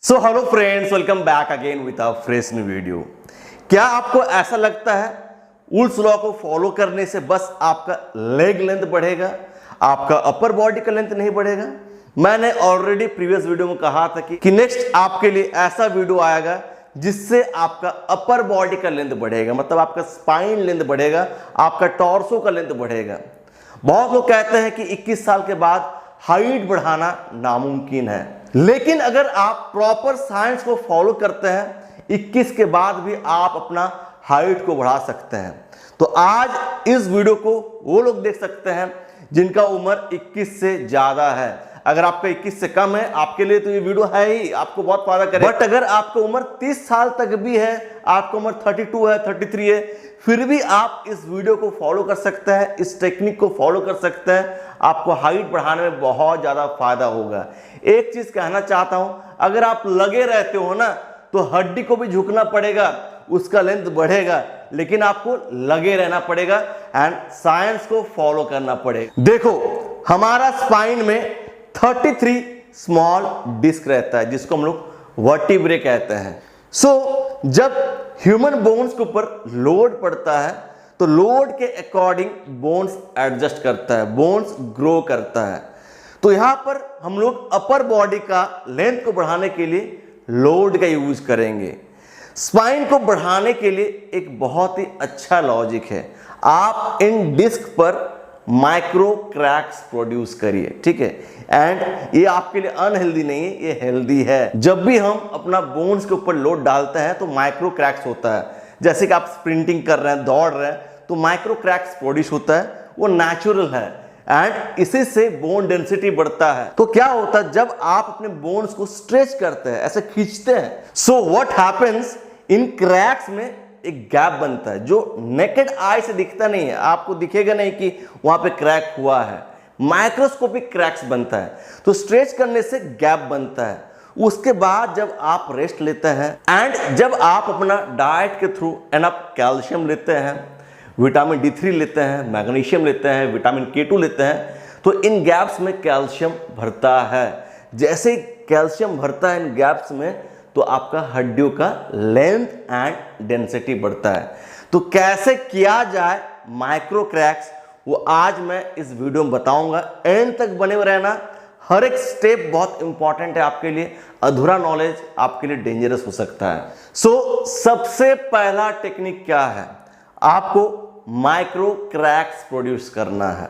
So hello friends, welcome back again with a fresh new video. क्या आपको ऐसा लगता है वुल्स लॉ को फॉलो करने से बस आपका लेग लेंथ बढ़ेगा, आपका अपर बॉडी का लेंथ नहीं बढ़ेगा? मैंने ऑलरेडी प्रीवियस वीडियो में कहा था कि नेक्स्ट आपके लिए ऐसा वीडियो आएगा जिससे आपका अपर बॉडी का लेंथ बढ़ेगा, मतलब आपका स्पाइन लेंथ बढ़ेगा, आपका टॉर्सो का लेंथ बढ़ेगा। बहुत लोग कहते हैं कि 21 साल के बाद हाइट बढ़ाना नामुमकिन है, लेकिन अगर आप प्रॉपर साइंस को फॉलो करते हैं 21 के बाद भी आप अपना हाइट को बढ़ा सकते हैं। तो आज इस वीडियो को वो लोग देख सकते हैं जिनका उम्र 21 से ज्यादा है। अगर आपका 21 से कम है, आपके लिए तो ये वीडियो है ही, आपको बहुत फायदा करेगा। बट अगर आपकी उम्र 30 साल तक भी है, आपकी उम्र 32 है, 33 है, फिर भी आप इस वीडियो को फॉलो कर सकते हैं, इस टेक्निक को फॉलो कर सकते हैं, आपको हाइट बढ़ाने में बहुत ज्यादा फायदा होगा। एक चीज कहना चाहता हूं, अगर आप लगे रहते हो ना तो हड्डी को भी झुकना पड़ेगा, उसका लेंथ बढ़ेगा, लेकिन आपको लगे रहना पड़ेगा एंड साइंस को फॉलो करना पड़ेगा। देखो, हमारा स्पाइन में 33 स्मॉल डिस्क रहता है जिसको हम लोग वर्टिब्रे कहते हैं। जब ह्यूमन बोन्स के ऊपर लोड पड़ता है तो लोड के अकॉर्डिंग बोन्स एडजस्ट करता है, बोन्स ग्रो करता है। तो यहां पर हम लोग अपर बॉडी का लेंथ को बढ़ाने के लिए लोड का यूज करेंगे। स्पाइन को बढ़ाने के लिए एक बहुत ही अच्छा लॉजिक है, आप इन डिस्क पर माइक्रो क्रैक्स प्रोड्यूस करिए, ठीक है। एंड ये आपके लिए अनहेल्दी नहीं है, ये हेल्दी है। जब भी हम अपना बोन्स के ऊपर लोड डालते हैं तो माइक्रो क्रैक्स होता है। जैसे कि आप स्प्रिंटिंग कर रहे हैं, दौड़ रहे हैं, तो माइक्रो क्रैक्स प्रोड्यूस होता है, वो नेचुरल है एंड इसी से बोन डेंसिटी बढ़ता है। तो क्या होता है जब आप अपने बोन्स को स्ट्रेच करते हैं, ऐसे खींचते हैं, so what happens, in cracks में एक गैप बनता है जो नेकेड आई से दिखता नहीं है, आपको दिखेगा नहीं कि वहां पे क्रैक हुआ है, माइक्रोस्कोपिक क्रैक्स बनता है। तो स्ट्रेच करने से गैप बनता है। उसके बाद जब आप रेस्ट लेते हैं एंड जब आप अपना डाइट के थ्रू एनफ कैल्शियम लेते हैं, विटामिन D3 लेते हैं, मैग्नीशियम लेते हैं, विटामिन K2 लेते हैं, तो इन गैप्स में कैल्शियम भरता है। जैसे कैल्शियम भरता है इन गैप्स में तो आपका हड्डियों का लेंथ एंड डेंसिटी बढ़ता है। तो कैसे किया जाए माइक्रो क्रैक्स, वो आज मैं इस वीडियो में बताऊंगा। एंड तक बने हुए रहना, हर एक स्टेप बहुत इंपॉर्टेंट है आपके लिए, अधूरा नॉलेज आपके लिए डेंजरस हो सकता है। सबसे पहला टेक्निक क्या है, आपको माइक्रो क्रैक्स प्रोड्यूस करना है।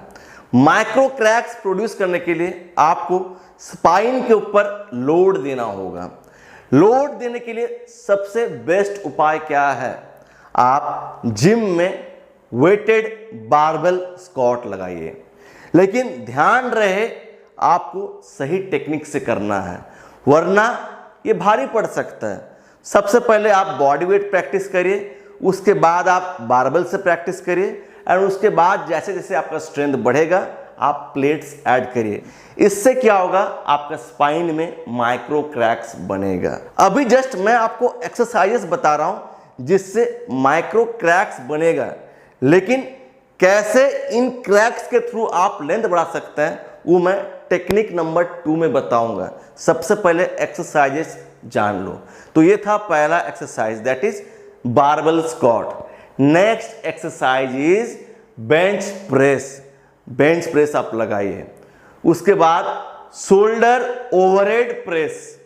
माइक्रो क्रैक्स प्रोड्यूस करने के लिए आपको स्पाइन के ऊपर लोड देना होगा। लोड देने के लिए सबसे बेस्ट उपाय क्या है, आप जिम में वेटेड बारबेल स्क्वाट लगाइए, लेकिन ध्यान रहे आपको सही टेक्निक से करना है, वरना ये भारी पड़ सकता है। सबसे पहले आप बॉडी वेट प्रैक्टिस करिए, उसके बाद आप बारबेल से प्रैक्टिस करिए एंड उसके बाद जैसे जैसे आपका स्ट्रेंथ बढ़ेगा आप प्लेट्स ऐड करिए। इससे क्या होगा, आपका स्पाइन में माइक्रो क्रैक्स बनेगा। अभी जस्ट मैं आपको एक्सरसाइजेस बता रहा हूं जिससे माइक्रो क्रैक्स बनेगा, लेकिन कैसे इन क्रैक्स के थ्रू आप लेंथ बढ़ा सकते हैं वो मैं टेक्निक नंबर 2 में बताऊंगा। सबसे पहले एक्सरसाइजेस जान लो। तो ये था पहला exercise, that is barbell squat. Next exercise is bench press. Bench press आप लगाइए। उसके बाद शोल्डर ओवरहेड प्रेस,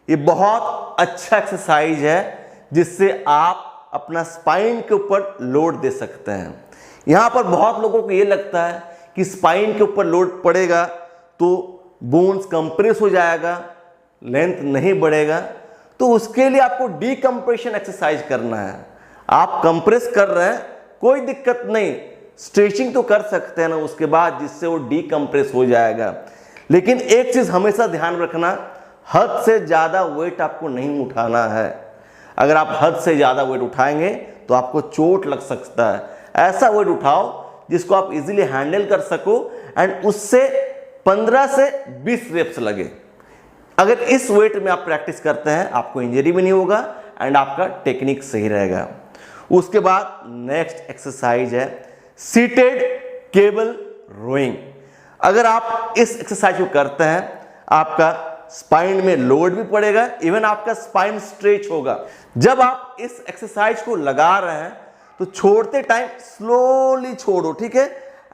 ये बहुत अच्छा एक्सरसाइज है जिससे आप अपना स्पाइन के ऊपर लोड दे सकते हैं। यहां पर बहुत लोगों को ये लगता है कि स्पाइन के ऊपर लोड पड़ेगा तो बोन्स कंप्रेस हो जाएगा, लेंथ नहीं बढ़ेगा। तो उसके लिए आपको डीकंप्रेशन एक्सरसाइज करना है। आप कंप्रेस कर रहे हैं, कोई दिक्कत नहीं, स्ट्रेचिंग तो कर सकते हैं ना उसके बाद, जिससे वो डीकंप्रेस हो जाएगा। लेकिन एक चीज हमेशा ध्यान रखना, हद से ज्यादा वेट आपको नहीं उठाना है। अगर आप हद से ज्यादा वेट उठाएंगे तो आपको चोट लग सकता है। ऐसा वेट उठाओ जिसको आप इजीली हैंडल कर सको एंड उससे 15 से 20 रेप्स लगे। अगर इस वेट में आप प्रैक्टिस करते हैं आपको इंजरी भी नहीं होगा एंड आपका टेक्निक सही रहेगा। उसके बाद नेक्स्ट एक्सरसाइज है सीटेड केबल रोइंग। अगर आप इस एक्सरसाइज को करते हैं आपका स्पाइन में लोड भी पड़ेगा, इवन आपका स्पाइन स्ट्रेच होगा। जब आप इस एक्सरसाइज को लगा रहे हैं तो छोड़ते टाइम स्लोली छोड़ो, ठीक है,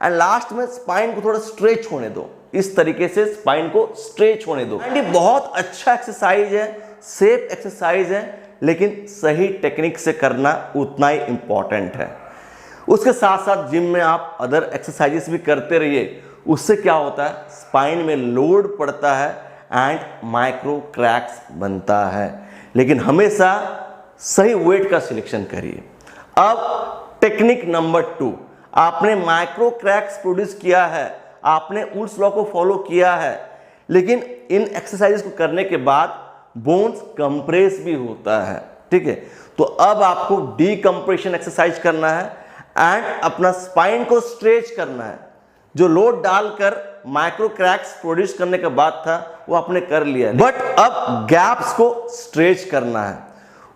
एंड लास्ट में स्पाइन को थोड़ा स्ट्रेच होने दो। इस तरीके से स्पाइन को स्ट्रेच होने दो। एंड ये बहुत अच्छा एक्सरसाइज है, सेफ एक्सरसाइज है, लेकिन सही टेक्निक से करना उतना ही इंपॉर्टेंट है। उसके साथ साथ जिम में आप अदर एक्सरसाइजेस भी करते रहिए। उससे क्या होता है, स्पाइन में लोड पड़ता है एंड माइक्रो क्रैक्स बनता है। लेकिन हमेशा सही वेट का सिलेक्शन करिए। अब टेक्निक नंबर 2, आपने माइक्रो क्रैक्स प्रोड्यूस किया है, आपने वुड्स लॉ को फॉलो किया है, लेकिन इन एक्सरसाइजेस को करने के बाद बोन्स कंप्रेस भी होता है, ठीक है। तो अब आपको डीकंप्रेशन एक्सरसाइज करना है एंड अपना स्पाइन को स्ट्रेच करना है। जो लोड डालकर माइक्रो क्रैक्स प्रोड्यूस करने के बाद था वो आपने कर लिया है, बट अब गैप्स को स्ट्रेच करना है।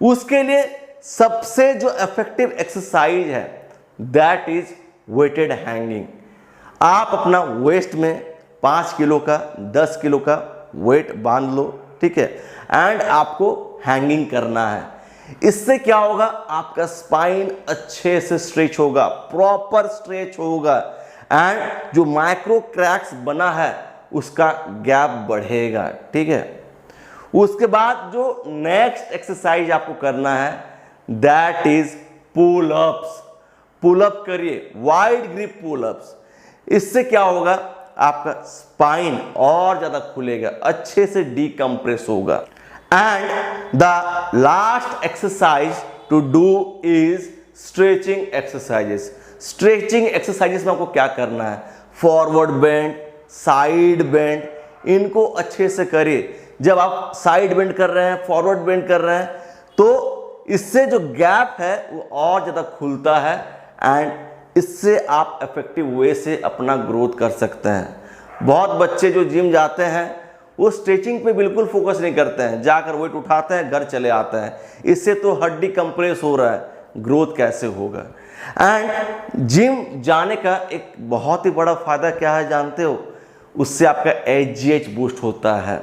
उसके लिए सबसे जो इफेक्टिव एक्सरसाइज है दैट इज वेटेड हैंगिंग। आप अपना वेस्ट में 5 किलो का 10 किलो का वेट बांध लो, ठीक है, एंड आपको हैंगिंग करना है। इससे क्या होगा, आपका स्पाइन अच्छे से स्ट्रेच होगा, प्रॉपर स्ट्रेच होगा एंड जो माइक्रो क्रैक्स बना है उसका गैप बढ़ेगा, ठीक है। उसके बाद जो नेक्स्ट एक्सरसाइज आपको करना है that is pull ups. Pull up करिए, वाइड ग्रिप पुल अप्स। इससे क्या होगा, आपका स्पाइन और ज्यादा खुलेगा, अच्छे से डीकंप्रेस होगा। And the last exercise to do is stretching exercises. Stretching exercises में आपको क्या करना है, फॉरवर्ड बेंड, साइड बेंड, इनको अच्छे से करिए। जब आप साइड बेंड कर रहे हैं, फॉरवर्ड बेंड कर रहे हैं, तो इससे जो गैप है वो और ज्यादा खुलता है एंड इससे आप इफेक्टिव वे से अपना ग्रोथ कर सकते हैं। बहुत बच्चे जो जिम जाते हैं वो स्ट्रेचिंग पे बिल्कुल फोकस नहीं करते हैं, जाकर वेट उठाते हैं, घर चले आते हैं। इससे तो हड्डी कंप्रेस हो रहा है, ग्रोथ कैसे होगा। एंड जिम जाने का एक बहुत ही बड़ा फायदा क्या है जानते हो, उससे आपका HGH बूस्ट होता है,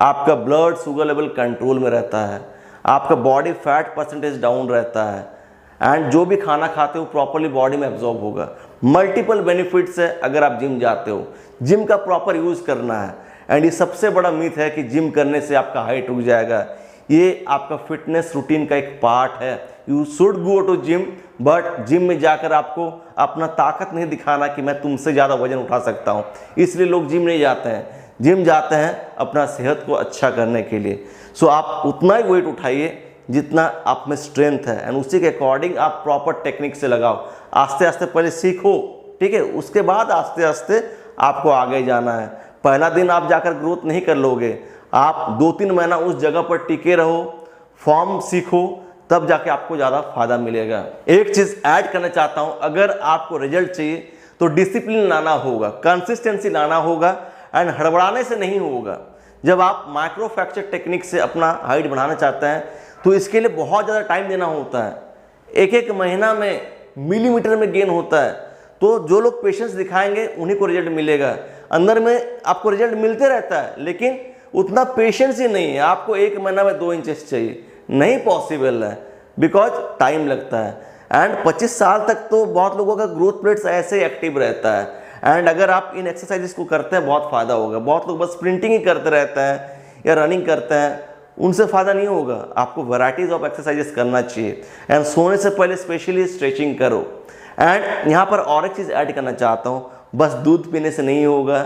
आपका ब्लड शुगर लेवल कंट्रोल में रहता है, आपका बॉडी फैट परसेंटेज डाउन रहता है एंड जो भी खाना खाते हो प्रॉपरली बॉडी में एब्जॉर्ब होगा। मल्टीपल बेनिफिट्स है अगर आप जिम जाते हो। जिम का प्रॉपर यूज करना है एंड ये सबसे बड़ा मिथ है कि जिम करने से आपका हाइट रुक जाएगा। ये आपका फिटनेस रूटीन का एक पार्ट है। You should go to gym, but gym में जाकर आपको अपना ताकत नहीं दिखाना कि मैं तुमसे ज़्यादा वजन उठा सकता हूँ, इसलिए लोग जिम नहीं जाते हैं। जिम जाते हैं अपना सेहत को अच्छा करने के लिए। सो आप उतना ही वेट उठाइए जितना आप में स्ट्रेंथ है एंड उसी के अकॉर्डिंग आप प्रॉपर टेक्निक से लगाओ। आस्ते आस्ते पहले सीखो, ठीक है, उसके बाद आस्ते आस्ते आपको आगे जाना है। पहला दिन आप जाकर ग्रोथ नहीं कर लोगे, आप 2-3 महीना उस जगह पर टिके रहो, फॉर्म सीखो, तब जाके आपको ज़्यादा फायदा मिलेगा। एक चीज़ ऐड करना चाहता हूँ, अगर आपको रिजल्ट चाहिए तो डिसिप्लिन लाना होगा, कंसिस्टेंसी लाना होगा एंड हड़बड़ाने से नहीं होगा। जब आप माइक्रो फ्रैक्चर टेक्निक से अपना हाइट बढ़ाना चाहते हैं तो इसके लिए बहुत ज़्यादा टाइम देना होता है। एक महीना में मिलीमीटर में गेन होता है। तो जो लोग पेशेंस दिखाएंगे उन्हीं को रिजल्ट मिलेगा। अंदर में आपको रिजल्ट मिलते रहता है, लेकिन उतना पेशेंस ही नहीं है। आपको 1 महीना में 2 इंचेस चाहिए, नहीं पॉसिबल है, बिकॉज टाइम लगता है। एंड 25 साल तक तो बहुत लोगों का ग्रोथ प्लेट्स ऐसे ही एक्टिव रहता है। एंड अगर आप इन एक्सरसाइजेस को करते हैं बहुत फ़ायदा होगा। बहुत लोग बस स्प्रिंटिंग ही करते रहते हैं या रनिंग करते हैं, उनसे फ़ायदा नहीं होगा। आपको वैराइटीज़ ऑफ एक्सरसाइजेस करना चाहिए एंड सोने से पहले स्पेशली स्ट्रेचिंग करो। एंड यहाँ पर और एक चीज़ ऐड करना चाहता हूँ, बस दूध पीने से नहीं होगा,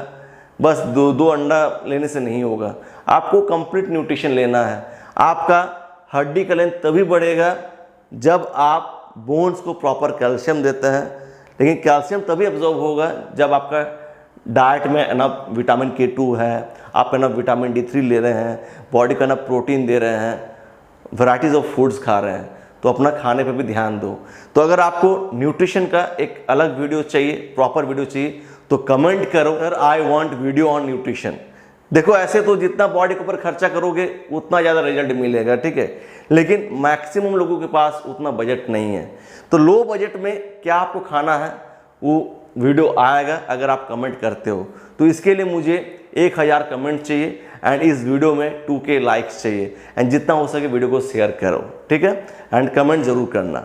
बस 2 अंडा लेने से नहीं होगा, आपको कंप्लीट न्यूट्रिशन लेना है। आपका हड्डी का लेंथ तभी बढ़ेगा जब आप बोन्स को प्रॉपर कैल्शियम देते हैं, लेकिन कैल्शियम तभी एब्जॉर्ब होगा जब आपका डाइट में एनफ विटामिन K2 है, आप एनफ विटामिन D3 ले रहे हैं, बॉडी का एनफ प्रोटीन दे रहे हैं, वैराइटीज़ ऑफ फूड्स खा रहे हैं। तो अपना खाने पे भी ध्यान दो। तो अगर आपको न्यूट्रिशन का एक अलग वीडियो चाहिए, प्रॉपर वीडियो चाहिए, तो कमेंट करो sir I want video on nutrition. देखो ऐसे तो जितना बॉडी के ऊपर खर्चा करोगे उतना ज़्यादा रिजल्ट मिलेगा, ठीक है, लेकिन मैक्सिमम लोगों के पास उतना बजट नहीं है। तो लो बजट में क्या आपको खाना है वो वीडियो आएगा अगर आप कमेंट करते हो। तो इसके लिए मुझे 1000 कमेंट चाहिए एंड इस वीडियो में 2K लाइक्स चाहिए एंड जितना हो सके वीडियो को शेयर करो, ठीक है, एंड कमेंट जरूर करना।